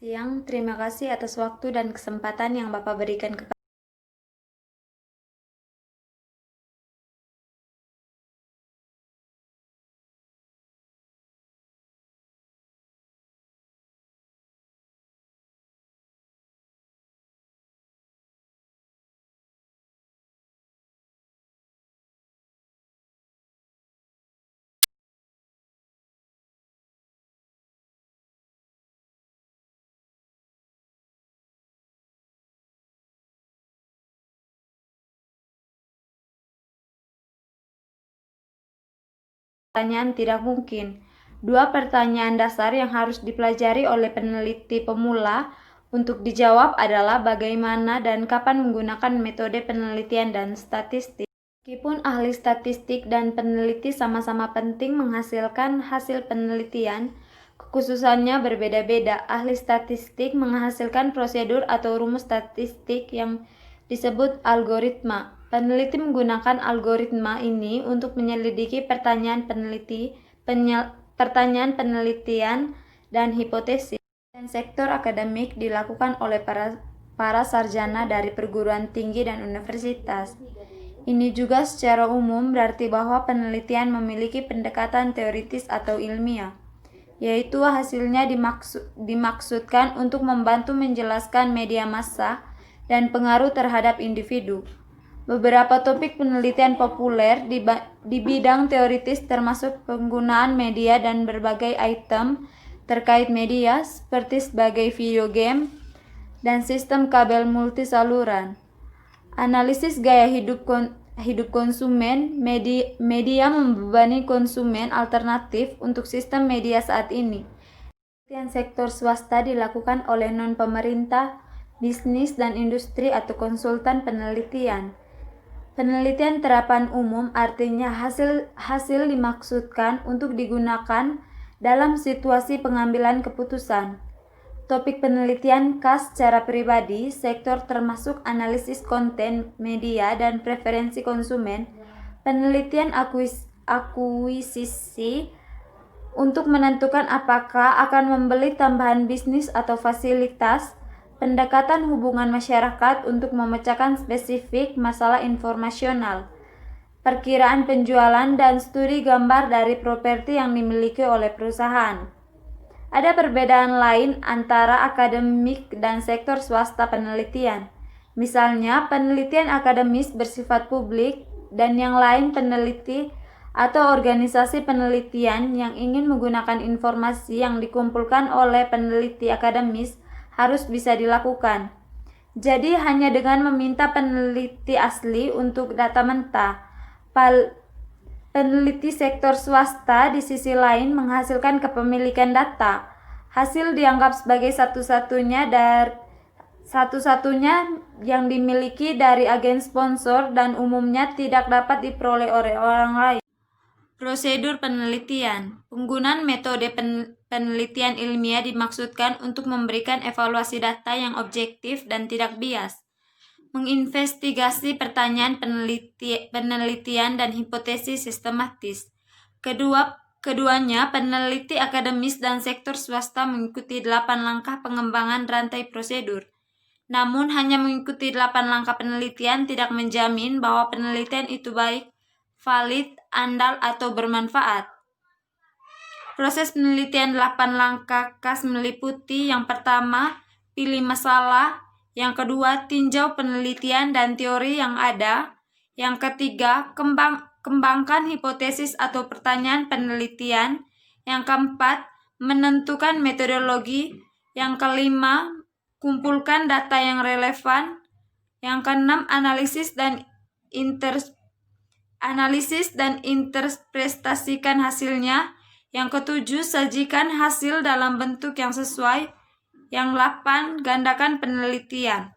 Siang, terima kasih atas waktu dan kesempatan yang Bapak berikan ke kami. Pertanyaan tidak mungkin. Dua pertanyaan dasar yang harus dipelajari oleh peneliti pemula untuk dijawab adalah bagaimana dan kapan menggunakan metode penelitian dan statistik. Meskipun ahli statistik dan peneliti sama-sama penting menghasilkan hasil penelitian, kekhususannya berbeda-beda. Ahli statistik menghasilkan prosedur atau rumus statistik yang disebut algoritma. Peneliti menggunakan algoritma ini untuk menyelidiki pertanyaan penelitian dan hipotesis. Dan sektor akademik dilakukan oleh para sarjana dari perguruan tinggi dan universitas. Ini juga secara umum berarti bahwa penelitian memiliki pendekatan teoritis atau ilmiah, yaitu hasilnya dimaksudkan untuk membantu menjelaskan media massa dan pengaruh terhadap individu. Beberapa topik penelitian populer di bidang teoritis termasuk penggunaan media dan berbagai item terkait media seperti sebagai video game dan sistem kabel multisaluran. Analisis gaya hidup konsumen, media membebani konsumen alternatif untuk sistem media saat ini. Penelitian sektor swasta dilakukan oleh non-pemerintah, bisnis dan industri atau konsultan penelitian. Penelitian terapan umum artinya hasil dimaksudkan untuk digunakan dalam situasi pengambilan keputusan. Topik penelitian khas secara pribadi, sektor termasuk analisis konten, media, dan preferensi konsumen, penelitian akuisisi untuk menentukan apakah akan membeli tambahan bisnis atau fasilitas, pendekatan hubungan masyarakat untuk memecahkan spesifik masalah informasional, perkiraan penjualan, dan studi gambar dari properti yang dimiliki oleh perusahaan. Ada perbedaan lain antara akademik dan sektor swasta penelitian. Misalnya, penelitian akademis bersifat publik dan yang lain peneliti atau organisasi penelitian yang ingin menggunakan informasi yang dikumpulkan oleh peneliti akademis harus bisa dilakukan. Jadi hanya dengan meminta peneliti asli untuk data mentah. Peneliti sektor swasta di sisi lain menghasilkan kepemilikan data. Hasil dianggap sebagai satu-satunya yang dimiliki dari agen sponsor dan umumnya tidak dapat diperoleh oleh orang lain. Prosedur penelitian. Penggunaan metode penelitian ilmiah dimaksudkan untuk memberikan evaluasi data yang objektif dan tidak bias, menginvestigasi pertanyaan penelitian dan hipotesis sistematis. Keduanya, peneliti akademis dan sektor swasta mengikuti 8 langkah pengembangan rantai prosedur. Namun, hanya mengikuti 8 langkah penelitian tidak menjamin bahwa penelitian itu baik, valid, andal, atau bermanfaat. Proses penelitian 8 langkah khas meliputi: yang pertama, pilih masalah; yang kedua, tinjau penelitian dan teori yang ada; yang ketiga, kembangkan hipotesis atau pertanyaan penelitian; yang keempat, menentukan metodologi; yang kelima, kumpulkan data yang relevan; yang keenam, analisis dan interpretasikan hasilnya; yang ketujuh, sajikan hasil dalam bentuk yang sesuai; yang 8, gandakan penelitian.